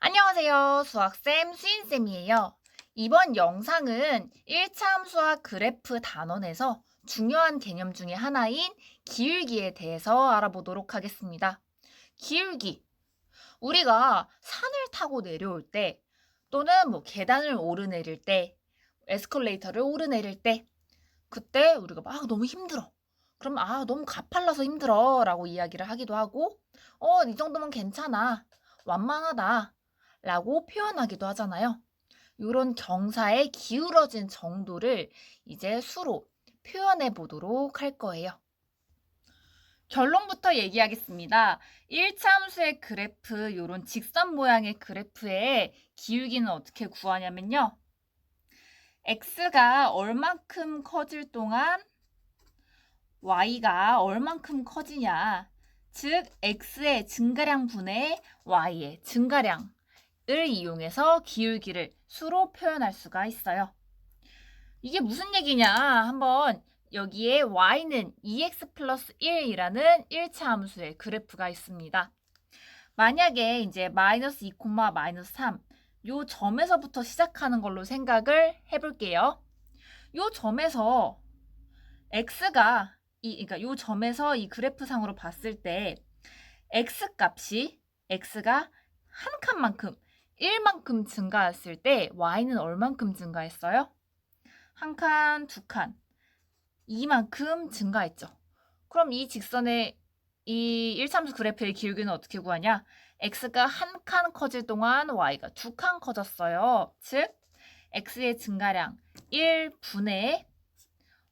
안녕하세요. 수학쌤 수인쌤이에요. 이번 영상은 1차 함수와 그래프 단원에서 중요한 개념 중에 하나인 기울기에 대해서 알아보도록 하겠습니다. 기울기. 우리가 산을 타고 내려올 때 또는 계단을 오르내릴 때, 에스컬레이터를 오르내릴 때 그때 우리가 막 너무 힘들어. 그럼 너무 가팔라서 힘들어 라고 이야기를 하기도 하고 이 정도면 괜찮아. 완만하다. 라고 표현하기도 하잖아요. 이런 경사의 기울어진 정도를 이제 수로 표현해 보도록 할 거예요. 결론부터 얘기하겠습니다. 1차 함수의 그래프, 이런 직선 모양의 그래프의 기울기는 어떻게 구하냐면요. x가 얼만큼 커질 동안 y가 얼만큼 커지냐. 즉 x의 증가량 분의 y의 증가량을 이용해서 기울기를 수로 표현할 수가 있어요. 이게 무슨 얘기냐? 한번 여기에 y는 2x 플러스 1이라는 1차 함수의 그래프가 있습니다. 만약에 이제 마이너스 2, 마이너스 3 요 점에서부터 시작하는 걸로 생각을 해볼게요. 요 점에서 x가 그러니까 요 점에서 이 그래프상으로 봤을 때 x 값이 x가 한 칸만큼 1만큼 증가했을 때 y는 얼만큼 증가했어요? 한 칸, 두 칸, 2만큼 증가했죠. 그럼 이 직선의 이 1참수 그래프의 기울기는 어떻게 구하냐? x가 한 칸 커질 동안 y가 두 칸 커졌어요. 즉 x의 증가량 1분의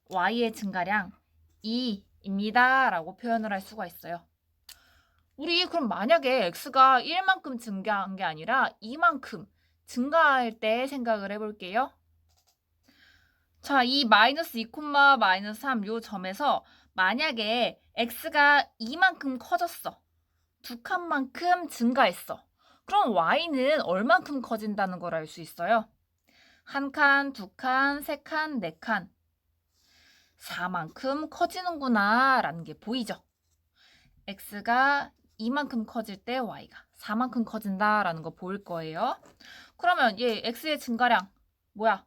y의 증가량 2입니다. 라고 표현을 할 수가 있어요. 우리 그럼 만약에 x가 1만큼 증가한 게 아니라 2만큼 증가할 때 생각을 해볼게요. 자, 이 마이너스 2, 마이너스 3 요 점에서 만약에 x가 2만큼 커졌어. 두 칸만큼 증가했어. 그럼 y는 얼만큼 커진다는 걸 알 수 있어요? 한 칸, 두 칸, 세 칸, 네 칸. 4만큼 커지는구나 라는 게 보이죠? x가 2만큼 커질 때 y가 4만큼 커진다라는 거 보일 거예요. 그러면 얘 x의 증가량 뭐야?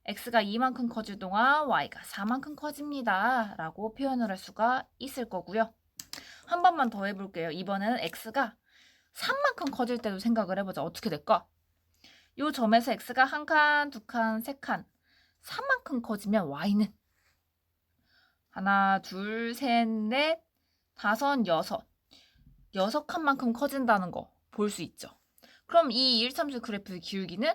x가 2만큼 커질 동안 y가 4만큼 커집니다. 라고 표현을 할 수가 있을 거고요. 한 번만 더 해볼게요. 이번에는 x가 3만큼 커질 때도 생각을 해보자. 어떻게 될까? 요 점에서 x가 한 칸, 두 칸, 세 칸, 3만큼 커지면 y는 하나, 둘, 셋, 넷, 다섯, 여섯 칸만큼 커진다는 거 볼 수 있죠. 그럼 이 일참수 그래프의 기울기는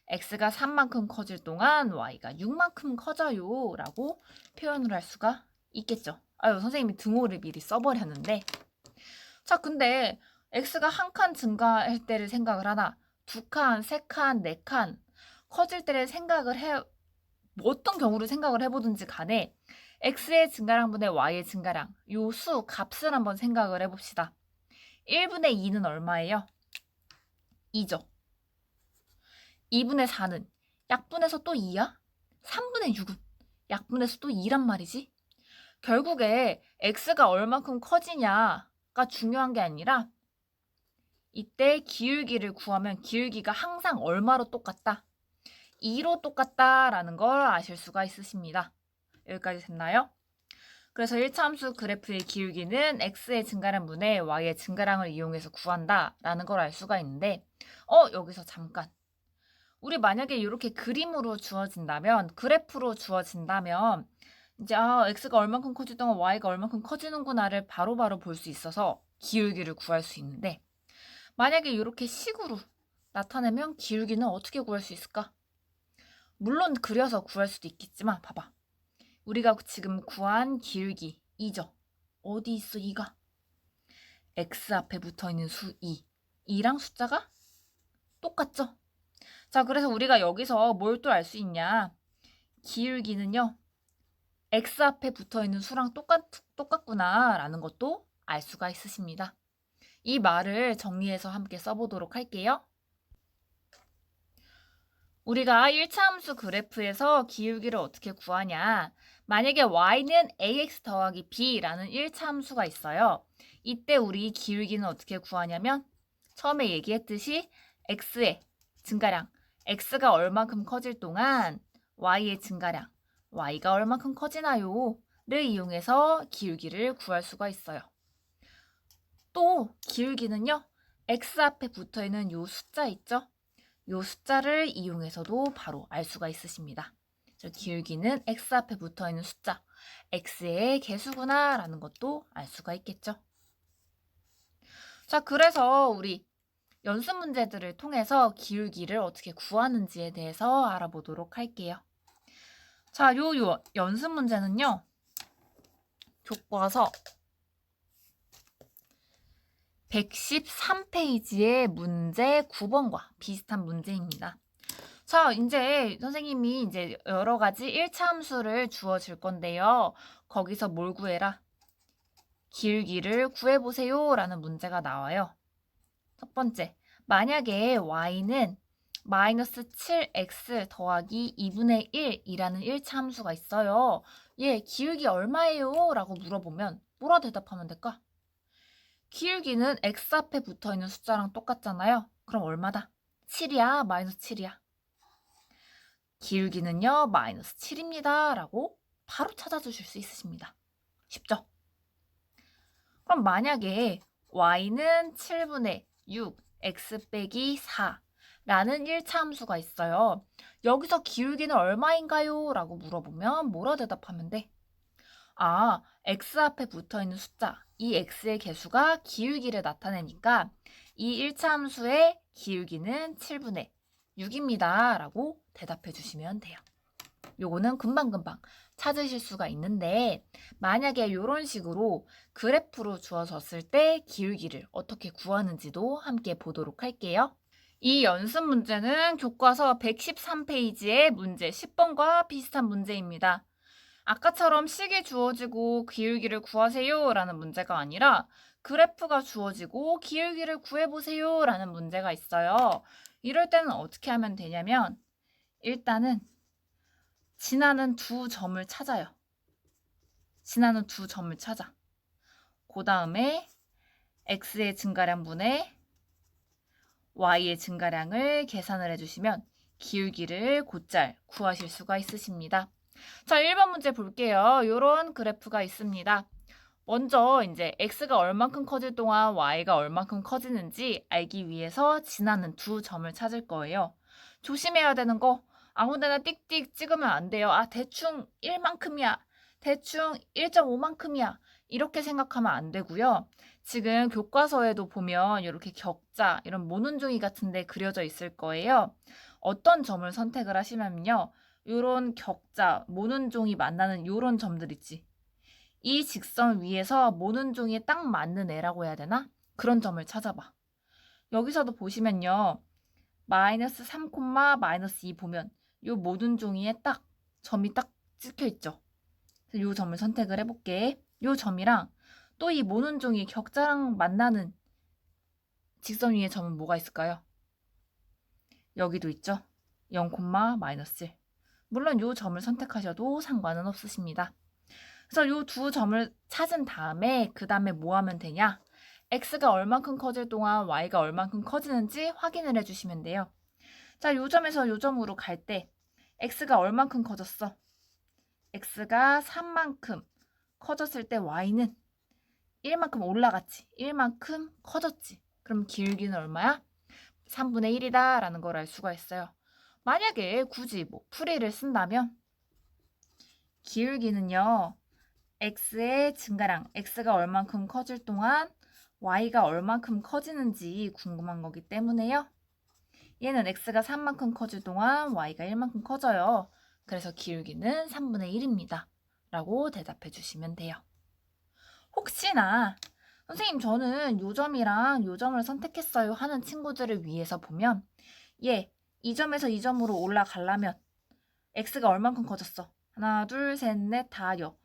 x가 3만큼 커질 동안 y가 6만큼 커져요 라고 표현을 할 수가 있겠죠. 아유, 선생님이 등호를 미리 써버렸는데. 자, 근데 x가 한 칸 증가할 때를 생각을 하나, 두 칸, 세 칸, 네 칸 커질 때를 생각을 어떤 경우를 생각을 해보든지 간에 x의 증가량분의 y의 증가량, 요 수 값을 한번 생각을 해봅시다. 1분의 2는 얼마예요? 2죠. 2분의 4는 약분해서 또 2야? 3분의 6은 약분해서 또 2란 말이지. 결국에 x가 얼만큼 커지냐가 중요한 게 아니라 이때 기울기를 구하면 기울기가 항상 얼마로 똑같다? 2로 똑같다라는 걸 아실 수가 있으십니다. 여기까지 됐나요? 그래서 1차 함수 그래프의 기울기는 x의 증가량분의 y의 증가량을 이용해서 구한다라는 걸 알 수가 있는데 여기서 잠깐. 우리 만약에 이렇게 그림으로 주어진다면, 그래프로 주어진다면 이제 x가 얼만큼 커지던 y가 얼만큼 커지는구나를 바로바로 볼 수 있어서 기울기를 구할 수 있는데 만약에 이렇게 식으로 나타내면 기울기는 어떻게 구할 수 있을까? 물론 그려서 구할 수도 있겠지만 봐봐. 우리가 지금 구한 기울기 2죠. 어디 있어 2가? x 앞에 붙어있는 수 2. 2랑 숫자가 똑같죠? 자, 그래서 우리가 여기서 뭘 또 알 수 있냐? 기울기는요. x 앞에 붙어있는 수랑 똑같구나 라는 것도 알 수가 있으십니다. 이 말을 정리해서 함께 써보도록 할게요. 우리가 1차 함수 그래프에서 기울기를 어떻게 구하냐. 만약에 y는 ax 더하기 b라는 1차 함수가 있어요. 이때 우리 기울기는 어떻게 구하냐면 처음에 얘기했듯이 x의 증가량, x가 얼만큼 커질 동안 y의 증가량, y가 얼만큼 커지나요? 를 이용해서 기울기를 구할 수가 있어요. 또 기울기는요, x 앞에 붙어있는 요 숫자 있죠? 요 숫자를 이용해서도 바로 알 수가 있으십니다. 기울기는 x 앞에 붙어있는 숫자, x의 개수구나 라는 것도 알 수가 있겠죠. 자, 그래서 우리 연습 문제들을 통해서 기울기를 어떻게 구하는지에 대해서 알아보도록 할게요. 자, 요 연습 문제는요, 교과서 113페이지의 문제 9번과 비슷한 문제입니다. 자, 이제 선생님이 이제 여러 가지 1차 함수를 주어줄 건데요. 거기서 뭘 구해라? 기울기를 구해보세요 라는 문제가 나와요. 첫 번째, 만약에 y는 마이너스 7x 더하기 2분의 1이라는 1차 함수가 있어요. 얘 기울기 얼마예요? 라고 물어보면 뭐라 대답하면 될까? 기울기는 x 앞에 붙어있는 숫자랑 똑같잖아요. 그럼 얼마다? 7이야, 마이너스 7이야. 기울기는요, 마이너스 7입니다. 라고 바로 찾아주실 수 있으십니다. 쉽죠? 그럼 만약에 y는 7분의 6, x 빼기 4 라는 1차 함수가 있어요. 여기서 기울기는 얼마인가요? 라고 물어보면 뭐라 대답하면 돼? 아, x 앞에 붙어있는 숫자, 이 x의 개수가 기울기를 나타내니까 이 1차 함수의 기울기는 7분의 6입니다. 라고 대답해 주시면 돼요. 요거는 금방금방 찾으실 수가 있는데 만약에 이런 식으로 그래프로 주어졌을 때 기울기를 어떻게 구하는지도 함께 보도록 할게요. 이 연습 문제는 교과서 113페이지의 문제 10번과 비슷한 문제입니다. 아까처럼 식이 주어지고 기울기를 구하세요 라는 문제가 아니라 그래프가 주어지고 기울기를 구해보세요 라는 문제가 있어요. 이럴 때는 어떻게 하면 되냐면 일단은 지나는 두 점을 찾아요. 지나는 두 점을 찾아. 그 다음에 x의 증가량분의 y의 증가량을 계산을 해주시면 기울기를 곧잘 구하실 수가 있으십니다. 자, 1번 문제 볼게요. 이런 그래프가 있습니다. 먼저 이제 x가 얼만큼 커질 동안 y가 얼만큼 커지는지 알기 위해서 지나는 두 점을 찾을 거예요. 조심해야 되는 거 아무데나 띡띡 찍으면 안 돼요. 아, 대충 1만큼이야. 대충 1.5만큼이야. 이렇게 생각하면 안 되고요. 지금 교과서에도 보면 이렇게 격자, 이런 모눈종이 같은 데 그려져 있을 거예요. 어떤 점을 선택을 하시면요. 이런 격자, 모눈종이 만나는 이런 점들 있지. 이 직선 위에서 모눈종이에 딱 맞는 애라고 해야 되나? 그런 점을 찾아봐. 여기서도 보시면요. 마이너스 3, 마이너스 2 보면 이 모눈종이에 딱 점이 딱 찍혀 있죠. 이 점을 선택을 해볼게. 이 점이랑 또 이 모눈종이 격자랑 만나는 직선 위에 점은 뭐가 있을까요? 여기도 있죠. 0, 마이너스 1. 물론 이 점을 선택하셔도 상관은 없으십니다. 그래서 이 두 점을 찾은 다음에 그 다음에 뭐 하면 되냐? x가 얼만큼 커질 동안 y가 얼만큼 커지는지 확인을 해주시면 돼요. 자, 요 점에서 요 점으로 갈 때 x가 얼만큼 커졌어? x가 3만큼 커졌을 때 y는 1만큼 올라갔지. 1만큼 커졌지. 그럼 기울기는 얼마야? 3분의 1이다 라는 걸 알 수가 있어요. 만약에 굳이 뭐 풀이를 쓴다면 기울기는요. x의 증가량, x가 얼만큼 커질 동안 y가 얼만큼 커지는지 궁금한 거기 때문에요. 얘는 x가 3만큼 커질 동안 y가 1만큼 커져요. 그래서 기울기는 3분의 1입니다. 라고 대답해 주시면 돼요. 혹시나 선생님 저는 요 점이랑 요 점을 선택했어요 하는 친구들을 위해서 보면 이 점에서 이 점으로 올라가려면 x가 얼만큼 커졌어? 하나, 둘, 셋, 넷, 다여.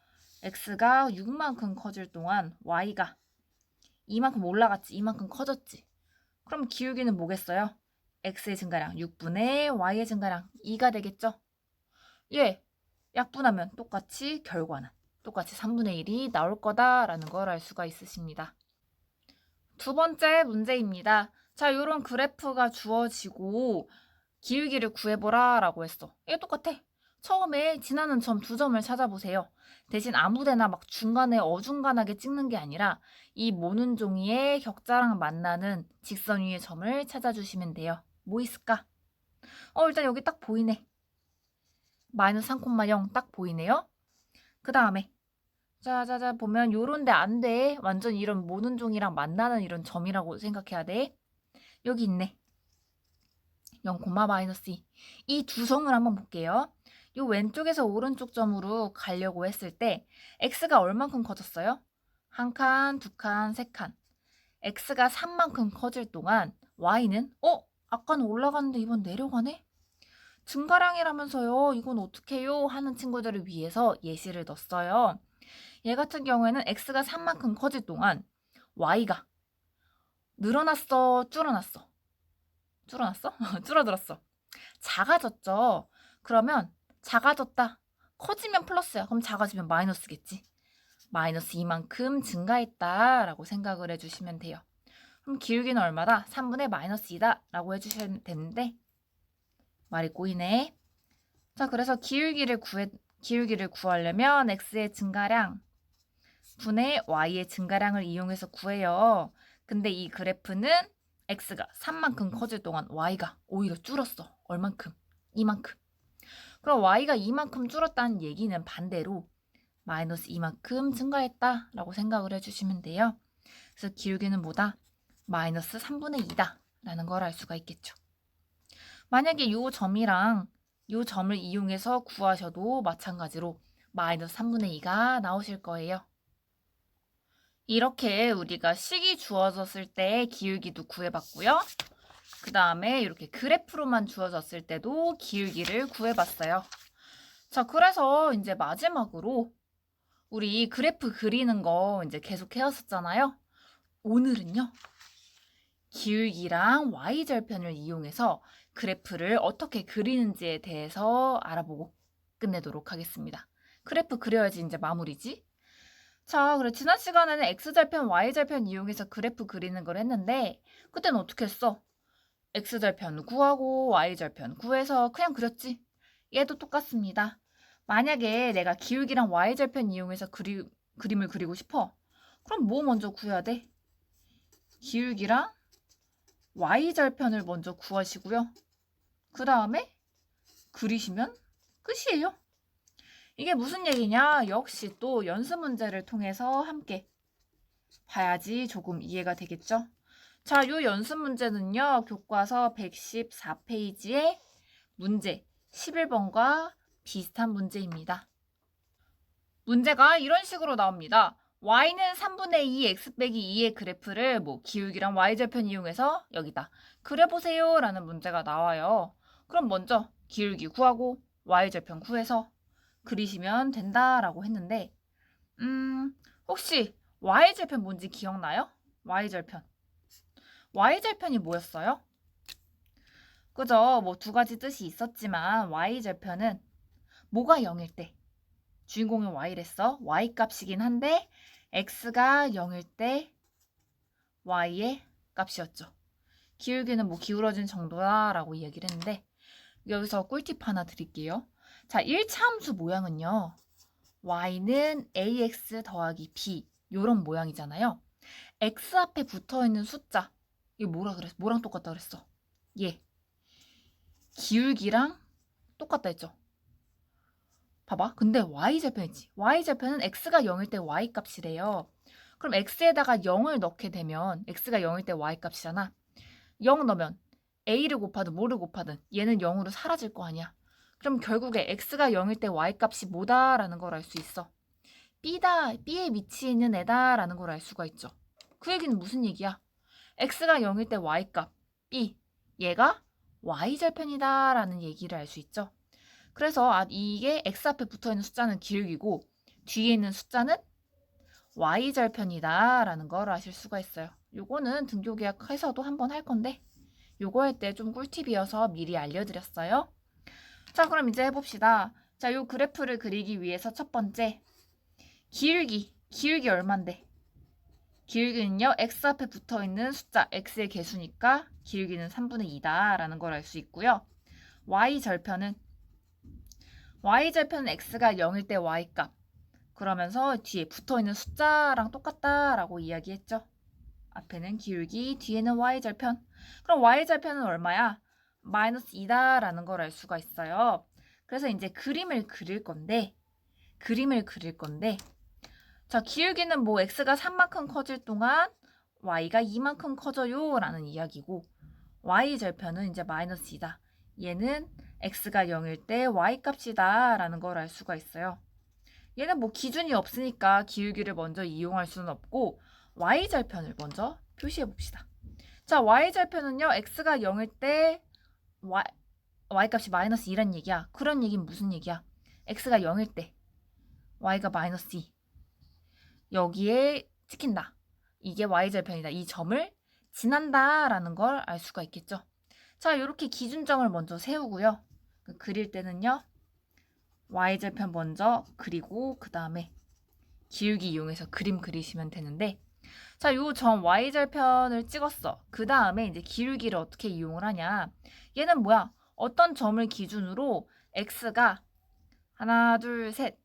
x가 6만큼 커질 동안 y가 이만큼 올라갔지, 이만큼 커졌지. 그럼 기울기는 뭐겠어요? x의 증가량 6분의 y의 증가량 2가 되겠죠? 약분하면 똑같이 결과는 똑같이 3분의 1이 나올 거다라는 걸 알 수가 있으십니다. 두 번째 문제입니다. 자, 요런 그래프가 주어지고 기울기를 구해보라 라고 했어. 이게 똑같아. 처음에 지나는 점 두 점을 찾아보세요. 대신 아무데나 막 중간에 어중간하게 찍는 게 아니라 이 모는 종이의 격자랑 만나는 직선 위의 점을 찾아주시면 돼요. 뭐 있을까? 일단 여기 딱 보이네. 마이너스 3,0 딱 보이네요. 그 다음에 자자자 보면 요런데 안 돼. 완전 이런 모는 종이랑 만나는 이런 점이라고 생각해야 돼. 여기 있네. 0, 마이너스 2. 이 두 성을 한번 볼게요. 요 왼쪽에서 오른쪽 점으로 가려고 했을 때 x가 얼만큼 커졌어요? 한 칸, 두 칸, 세 칸. x가 3만큼 커질 동안 y는 아까는 올라갔는데 이번 내려가네? 증가량이라면서요. 이건 어떻게 해요? 하는 친구들을 위해서 예시를 넣었어요. 얘 같은 경우에는 x가 3만큼 커질 동안 y가 늘어났어? 줄어났어? 줄어났어? 줄어들었어. 작아졌죠? 그러면 작아졌다. 커지면 플러스야. 그럼 작아지면 마이너스겠지. 마이너스 이만큼 증가했다 라고 생각을 해주시면 돼요. 그럼 기울기는 얼마다? 3분의 마이너스 2다 라고 해주시면 되는데 말이 꼬이네. 자, 그래서 기울기를 구하려면 x의 증가량 분의 y의 증가량을 이용해서 구해요. 근데 이 그래프는 x가 3만큼 커질 동안 y가 오히려 줄었어. 얼만큼? 이만큼. 그럼 y가 이만큼 줄었다는 얘기는 반대로 마이너스 이만큼 증가했다 라고 생각을 해주시면 돼요. 그래서 기울기는 뭐다? 마이너스 3분의 2다 라는 걸 알 수가 있겠죠. 만약에 이 점이랑 이 점을 이용해서 구하셔도 마찬가지로 마이너스 3분의 2가 나오실 거예요. 이렇게 우리가 식이 주어졌을 때 기울기도 구해봤고요. 그 다음에 이렇게 그래프로만 주어졌을 때도 기울기를 구해봤어요. 자, 그래서 이제 마지막으로 우리 그래프 그리는 거 이제 계속 해왔었잖아요. 오늘은요. 기울기랑 y절편을 이용해서 그래프를 어떻게 그리는지에 대해서 알아보고 끝내도록 하겠습니다. 그래프 그려야지 이제 마무리지. 자, 그래 지난 시간에는 x절편, y절편 이용해서 그래프 그리는 걸 했는데 그때는 어떻게 했어? x절편 구하고 y절편 구해서 그냥 그렸지. 얘도 똑같습니다. 만약에 내가 기울기랑 y절편 이용해서 그림을 그리고 싶어. 그럼 뭐 먼저 구해야 돼? 기울기랑 y절편을 먼저 구하시고요. 그 다음에 그리시면 끝이에요. 이게 무슨 얘기냐? 역시 또 연습 문제를 통해서 함께 봐야지 조금 이해가 되겠죠? 자, 요 연습 문제는요. 교과서 114페이지의 문제 11번과 비슷한 문제입니다. 문제가 이런 식으로 나옵니다. y는 3분의 2 x 빼기 2의 그래프를 기울기랑 y절편 이용해서 여기다 그려보세요 라는 문제가 나와요. 그럼 먼저 기울기 구하고 y절편 구해서 그리시면 된다라고 했는데 혹시 y절편 뭔지 기억나요? y절편. y절편이 뭐였어요? 그죠? 두 가지 뜻이 있었지만 y절편은 뭐가 0일 때 주인공이 y랬어. y 값이긴 한데 x가 0일 때 y의 값이었죠. 기울기는 기울어진 정도다라고 이야기를 했는데 여기서 꿀팁 하나 드릴게요. 자, 1차 함수 모양은요. y는 ax 더하기 b 요런 모양이잖아요. x 앞에 붙어있는 숫자 이거 뭐랑 똑같다 그랬어? 예. 기울기랑 똑같다 했죠. 봐봐. 근데 y절편이지. y절편은 x가 0일 때 y 값이래요. 그럼 x에다가 0을 넣게 되면 x가 0일 때 y 값이잖아. 0 넣으면 a를 곱하든 뭐를 곱하든 얘는 0으로 사라질 거 아니야. 그럼 결국에 x가 0일 때 y 값이 뭐다라는 걸 알 수 있어. b다, b에 위치해 있는 애다라는 걸 알 수가 있죠. 그 얘기는 무슨 얘기야? x가 0일 때 y 값, b, 얘가 y절편이다라는 얘기를 알 수 있죠. 그래서 이게 x 앞에 붙어있는 숫자는 기울기고 뒤에 있는 숫자는 y절편이다 라는 걸 아실 수가 있어요. 요거는 등교계약해서도 한번 할 건데 요거 할 때 좀 꿀팁이어서 미리 알려드렸어요. 자, 그럼 이제 해봅시다. 자, 요 그래프를 그리기 위해서 첫 번째 기울기 얼만데? 기울기는요, x 앞에 붙어있는 숫자 x의 개수니까 기울기는 3분의 2다 라는 걸 알 수 있고요. y절편은 x가 0일 때 y값, 그러면서 뒤에 붙어있는 숫자랑 똑같다라고 이야기했죠. 앞에는 기울기, 뒤에는 y절편. 그럼 y절편은 얼마야? 마이너스 2다라는 걸 알 수가 있어요. 그래서 이제 그림을 그릴 건데 자, 기울기는 뭐 x가 3만큼 커질 동안 y가 2만큼 커져요 라는 이야기고, y절편은 이제 마이너스 2다. 얘는 x가 0일 때 y값이다 라는 걸 알 수가 있어요. 얘는 뭐 기준이 없으니까 기울기를 먼저 이용할 수는 없고 y절편을 먼저 표시해 봅시다. 자, y절편은요, x가 0일 때 y값이 마이너스 2란 얘기야. 그런 얘기는 무슨 얘기야? x가 0일 때 y가 마이너스 2. 여기에 찍힌다. 이게 y절편이다. 이 점을 지난다라는 걸 알 수가 있겠죠. 자, 이렇게 기준점을 먼저 세우고요. 그릴 때는요, y절편 먼저 그리고 그 다음에 기울기 이용해서 그림 그리시면 되는데, 자, 요 점 y절편을 찍었어. 그 다음에 이제 기울기를 어떻게 이용을 하냐. 얘는 뭐야? 어떤 점을 기준으로 x가 하나, 둘, 셋,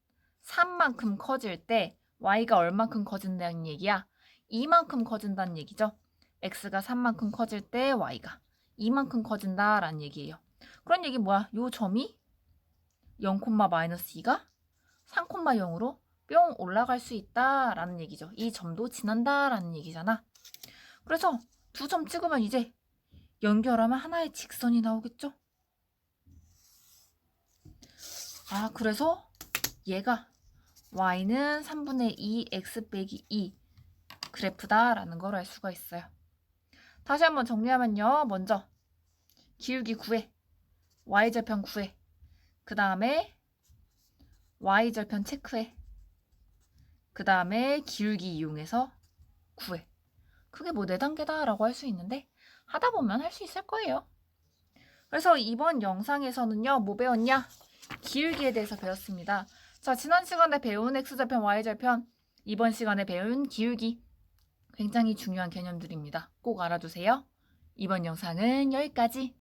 3만큼 커질 때 y가 얼만큼 커진다는 얘기야? 2만큼 커진다는 얘기죠. x가 3만큼 커질 때 y가 2만큼 커진다라는 얘기예요. 그런 얘기 뭐야? 요 점이 0,-2가 3,0으로 뿅 올라갈 수 있다라는 얘기죠. 이 점도 지난다라는 얘기잖아. 그래서 두 점 찍으면 이제 연결하면 하나의 직선이 나오겠죠? 아, 그래서 얘가 y는 3분의 2 x 빼기 2 그래프다라는 걸 알 수가 있어요. 다시 한번 정리하면요. 먼저 기울기 구해, y절편 구해, 그 다음에 y절편 체크해, 그 다음에 기울기 이용해서 구해. 그게 뭐 4단계다라고 할 수 있는데 하다 보면 할 수 있을 거예요. 그래서 이번 영상에서는요, 뭐 배웠냐? 기울기에 대해서 배웠습니다. 자, 지난 시간에 배운 x절편, y절편, 이번 시간에 배운 기울기, 굉장히 중요한 개념들입니다. 꼭 알아두세요. 이번 영상은 여기까지.